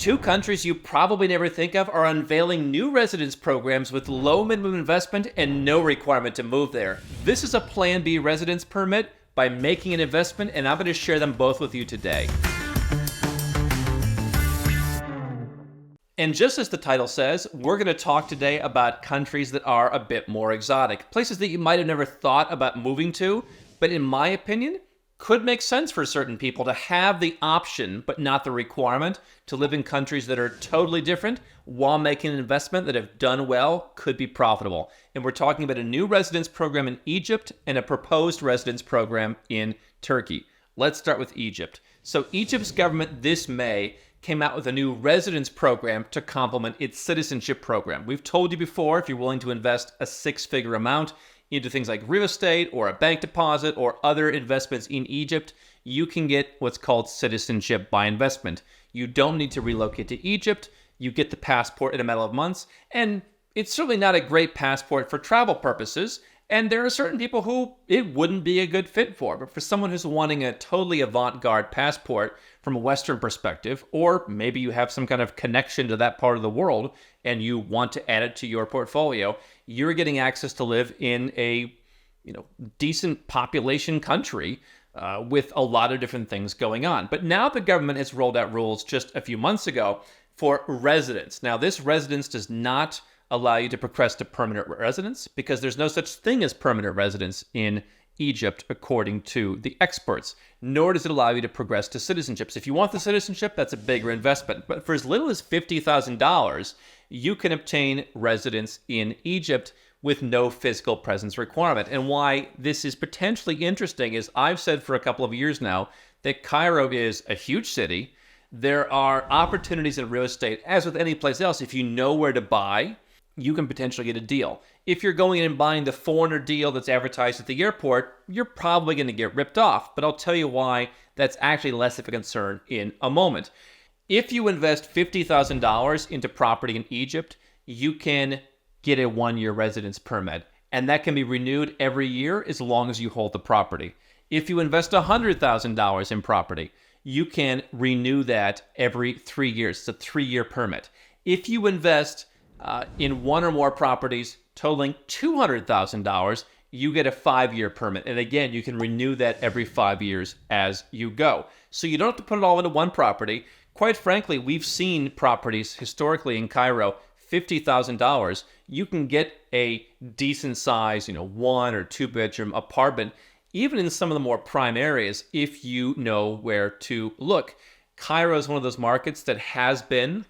Two countries you probably never think of are unveiling new residence programs with low minimum investment and no requirement to move there. This is a Plan B residence permit by making an investment, and I'm going to share them both with you today. And just as the title says, we're going to talk today about countries that are a bit more exotic, places that you might have never thought about moving to, but in my opinion, could make sense for certain people to have the option, but not the requirement, to live in countries that are totally different while making an investment that, if done well, could be profitable. And we're talking about a new residence program in Egypt and a proposed residence program in Turkey. Let's start with Egypt. So Egypt's government this May came out with a new residence program to complement its citizenship program. We've told you before, if you're willing to invest a six-figure amount into things like real estate or a bank deposit or other investments in Egypt, you can get what's called citizenship by investment. You don't need to relocate to Egypt. You get the passport in a matter of months, and it's certainly not a great passport for travel purposes, and there are certain people who it wouldn't be a good fit for. But for someone who's wanting a totally avant-garde passport from a Western perspective, or maybe you have some kind of connection to that part of the world and you want to add it to your portfolio, you're getting access to live in a decent population country with a lot of different things going on. But now the government has rolled out rules just a few months ago for residence. Now, this residence does not allow you to progress to permanent residence because there's no such thing as permanent residence in Egypt, according to the experts, nor does it allow you to progress to citizenship. So if you want the citizenship, that's a bigger investment. But for as little as $50,000, you can obtain residence in Egypt with no physical presence requirement. And why this is potentially interesting is I've said for a couple of years now that Cairo is a huge city. There are opportunities in real estate, as with any place else. If you know where to buy, you can potentially get a deal. If you're going in and buying the foreigner deal that's advertised at the airport, you're probably going to get ripped off. But I'll tell you why that's actually less of a concern in a moment. If you invest $50,000 into property in Egypt, you can get a one-year residence permit, and that can be renewed every year as long as you hold the property. If you invest $100,000 in property, you can renew that every 3 years. It's a 3-year permit. If you invest in one or more properties totaling $200,000, you get a 5-year permit. And again, you can renew that every 5 years as you go. So you don't have to put it all into one property. Quite frankly, we've seen properties historically in Cairo, $50,000. You can get a decent size, 1 or 2 bedroom apartment, even in some of the more prime areas, if you know where to look. Cairo is one of those markets that has been,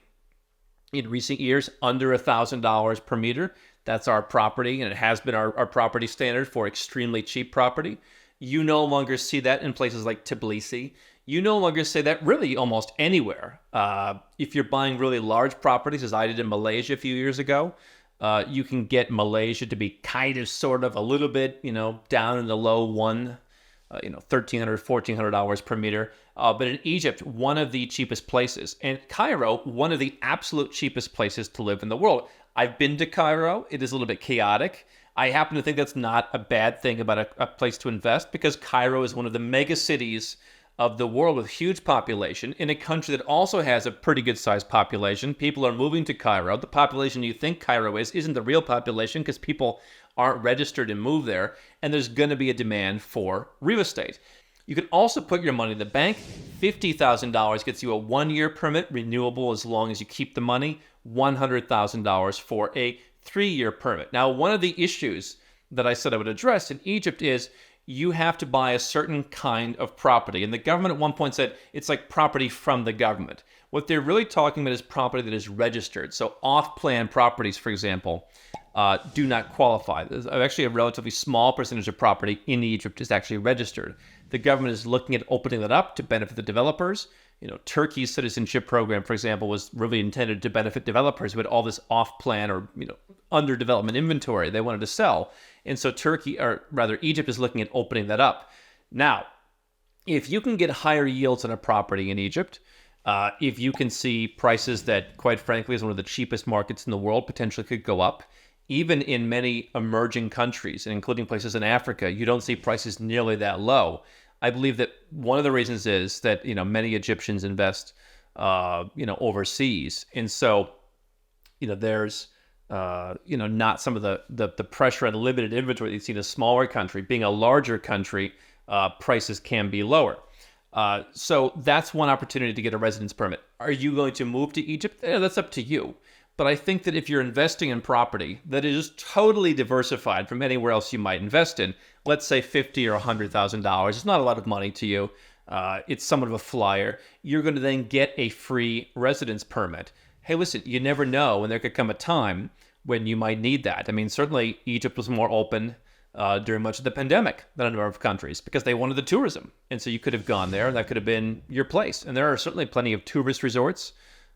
in recent years, under $1,000 per meter. That's our property, and it has been our property standard for extremely cheap property. You no longer see that in places like Tbilisi. You no longer see that really almost anywhere. If you're buying really large properties, as I did in Malaysia a few years ago, you can get Malaysia to be kind of, sort of, a little bit, down in the low $1,300, $1,400 per meter. But in Egypt, one of the cheapest places. And Cairo, one of the absolute cheapest places to live in the world. I've been to Cairo. It is a little bit chaotic. I happen to think that's not a bad thing about a place to invest, because Cairo is one of the mega cities of the world with huge population in a country that also has a pretty good sized population. People are moving to Cairo. The population you think Cairo isn't the real population, because people aren't registered and move there, and there's going to be a demand for real estate. You can also put your money in the bank. $50,000 gets you a 1-year permit, renewable as long as you keep the money. $100,000 for a 3-year permit. Now, one of the issues that I said I would address in Egypt is you have to buy a certain kind of property. And the government at one point said it's like property from the government. What they're really talking about is property that is registered. So off-plan properties, for example, do not qualify. There's actually a relatively small percentage of property in Egypt is actually registered. The government is looking at opening that up to benefit the developers. Turkey's citizenship program, for example, was really intended to benefit developers who had all this off-plan or under development inventory they wanted to sell. And so Egypt is looking at opening that up. Now, if you can get higher yields on a property in Egypt, if you can see prices that, quite frankly, is one of the cheapest markets in the world, potentially could go up. Even in many emerging countries, and including places in Africa, you don't see prices nearly that low. I believe that one of the reasons is that many Egyptians invest overseas. And so, there's, not some of the pressure and limited inventory that you see in a smaller country. Being a larger country, prices can be lower. So that's one opportunity to get a residence permit. Are you going to move to Egypt? That's up to you. But I think that if you're investing in property that is totally diversified from anywhere else you might invest in, let's say $50,000 or $100,000, it's not a lot of money to you. It's somewhat of a flyer. You're going to then get a free residence permit. Hey, listen, you never know when there could come a time when you might need that. I mean, certainly Egypt was more open during much of the pandemic than a number of countries because they wanted the tourism. And so you could have gone there and that could have been your place. And there are certainly plenty of tourist resorts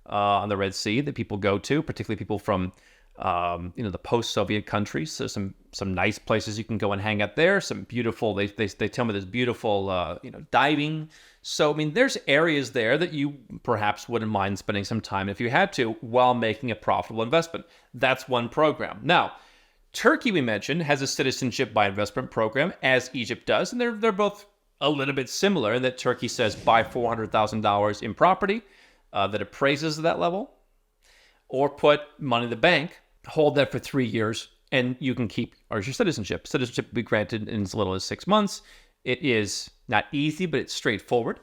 on the Red Sea that people go to, particularly people from the post-Soviet countries. So some nice places you can go and hang out there. Some beautiful, they tell me there's beautiful diving. So I mean, there's areas there that you perhaps wouldn't mind spending some time if you had to while making a profitable investment. That's one program. Now, Turkey, we mentioned, has a citizenship by investment program, as Egypt does, and they're both a little bit similar in that Turkey says buy $400,000 in property that appraises at that level, or put money in the bank, hold that for 3 years, and you can keep your citizenship. Citizenship will be granted in as little as 6 months. It is not easy, but it's straightforward.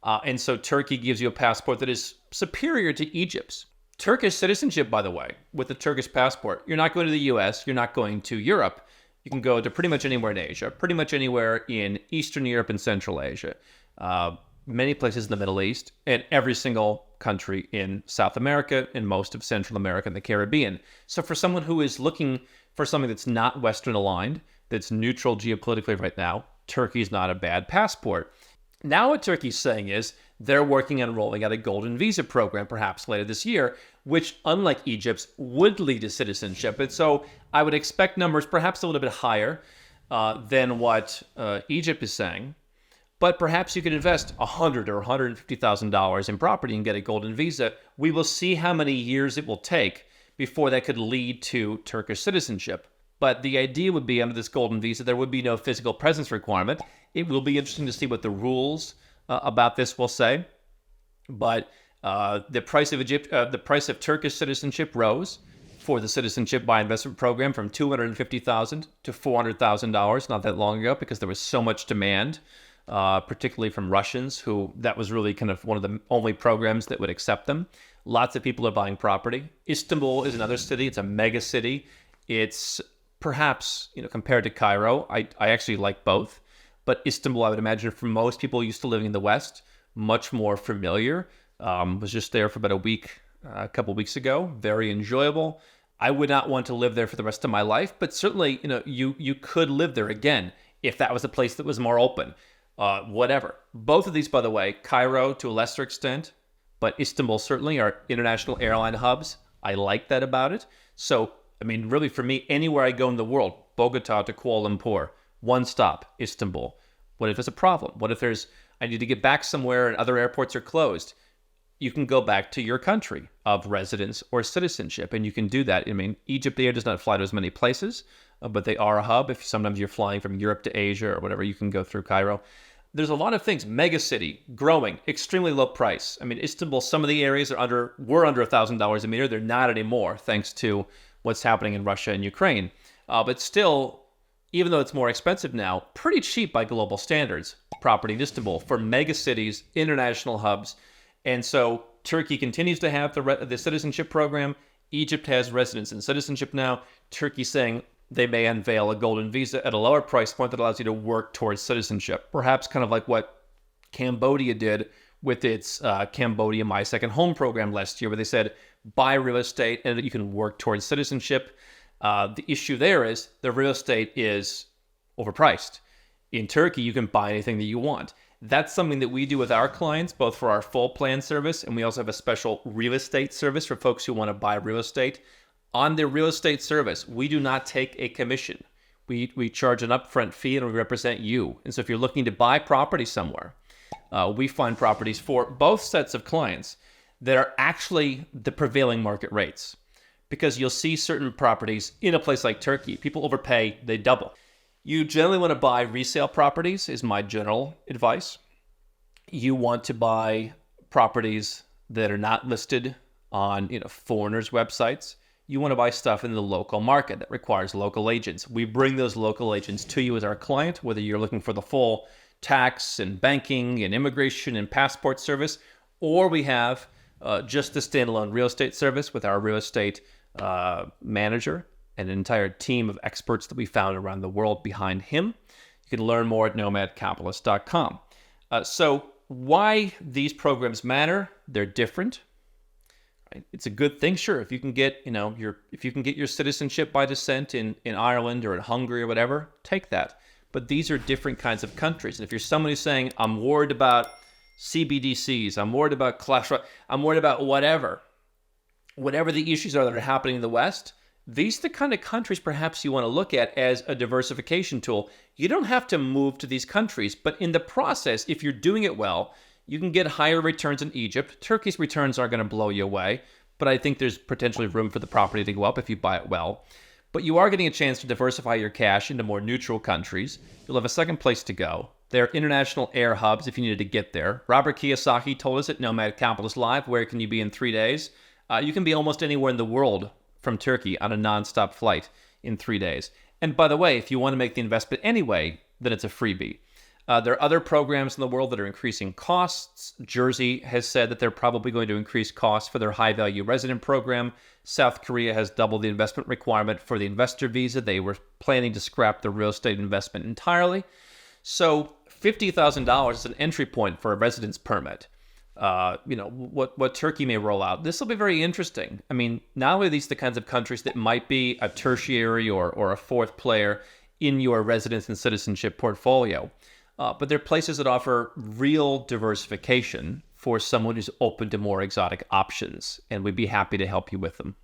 And so Turkey gives you a passport that is superior to Egypt's. Turkish citizenship, by the way, with the Turkish passport, you're not going to the US, you're not going to Europe. You can go to pretty much anywhere in Asia, pretty much anywhere in Eastern Europe and Central Asia, many places in the Middle East, and every single country in South America and most of Central America and the Caribbean. So for someone who is looking for something that's not Western aligned, that's neutral geopolitically right now, Turkey's not a bad passport. Now what Turkey's saying is they're working on rolling out a golden visa program perhaps later this year, which, unlike Egypt's, would lead to citizenship. And so I would expect numbers perhaps a little bit higher than what Egypt is saying. But perhaps you could invest $100,000 or $150,000 in property and get a golden visa. We will see how many years it will take before that could lead to Turkish citizenship. But the idea would be under this golden visa, there would be no physical presence requirement. It will be interesting to see what the rules about this will say. But the price of Turkish citizenship rose for the citizenship by investment program from $250,000 to $400,000 not that long ago because there was so much demand, particularly from Russians, who that was really kind of one of the only programs that would accept them. Lots of people are buying property. Istanbul is another city. It's a mega city. It's perhaps, compared to Cairo, I actually like both. But Istanbul, I would imagine, for most people used to living in the West, much more familiar. Was just there for about a couple weeks ago. Very enjoyable. I would not want to live there for the rest of my life, but certainly, you could live there again if that was a place that was more open. Whatever. Both of these, by the way, Cairo to a lesser extent, but Istanbul certainly are international airline hubs. I like that about it. So, I mean, really for me, anywhere I go in the world, Bogota to Kuala Lumpur, one stop, Istanbul. What if there's a problem? What if I need to get back somewhere and other airports are closed? You can go back to your country of residence or citizenship, and you can do that. I mean, Egypt Air does not fly to as many places, but they are a hub. If sometimes you're flying from Europe to Asia or whatever, you can go through Cairo. There's a lot of things. Mega city, growing, extremely low price. I mean, Istanbul, some of the areas were under $1,000 a meter. They're not anymore, thanks to what's happening in Russia and Ukraine. But still, even though it's more expensive now, pretty cheap by global standards, property in Istanbul for mega cities, international hubs. And so Turkey continues to have the citizenship program. Egypt has residence and citizenship now. Turkey saying they may unveil a golden visa at a lower price point that allows you to work towards citizenship. Perhaps kind of like what Cambodia did with its Cambodia My Second Home program last year, where they said, buy real estate and you can work towards citizenship. The issue there is the real estate is overpriced. In Turkey, you can buy anything that you want. That's something that we do with our clients, both for our full plan service, and we also have a special real estate service for folks who want to buy real estate. On the real estate service, we do not take a commission. We charge an upfront fee and we represent you. And so if you're looking to buy property somewhere, we find properties for both sets of clients that are actually the prevailing market rates. Because you'll see certain properties in a place like Turkey, people overpay, they double. You generally want to buy resale properties, is my general advice. You want to buy properties that are not listed on foreigners' websites. You want to buy stuff in the local market that requires local agents. We bring those local agents to you as our client, whether you're looking for the full tax and banking and immigration and passport service, or we have just the standalone real estate service with our real estate manager and an entire team of experts that we found around the world behind him. You can learn more at nomadcapitalist.com. So why these programs matter? They're different. Right? It's a good thing, sure. If you can get, your citizenship by descent in Ireland or in Hungary or whatever, take that. But these are different kinds of countries. And if you're somebody who's saying, I'm worried about CBDCs, I'm worried about cholesterol, I'm worried about whatever the issues are that are happening in the West, these are the kind of countries perhaps you want to look at as a diversification tool. You don't have to move to these countries, but in the process, if you're doing it well, you can get higher returns in Egypt. Turkey's returns aren't going to blow you away, but I think there's potentially room for the property to go up if you buy it well. But you are getting a chance to diversify your cash into more neutral countries. You'll have a second place to go. There are international air hubs if you needed to get there. Robert Kiyosaki told us at Nomad Capitalist Live, where can you be in 3 days? You can be almost anywhere in the world from Turkey on a non-stop flight in 3 days. And by the way, if you want to make the investment anyway, then it's a freebie. There are other programs in the world that are increasing costs. Jersey has said that they're probably going to increase costs for their high-value resident program. South Korea has doubled the investment requirement for the investor visa. They were planning to scrap the real estate investment entirely. So $50,000 is an entry point for a residence permit. What Turkey may roll out. This will be very interesting. I mean, not only are these the kinds of countries that might be a tertiary or a fourth player in your residence and citizenship portfolio, but they're places that offer real diversification for someone who's open to more exotic options, and we'd be happy to help you with them.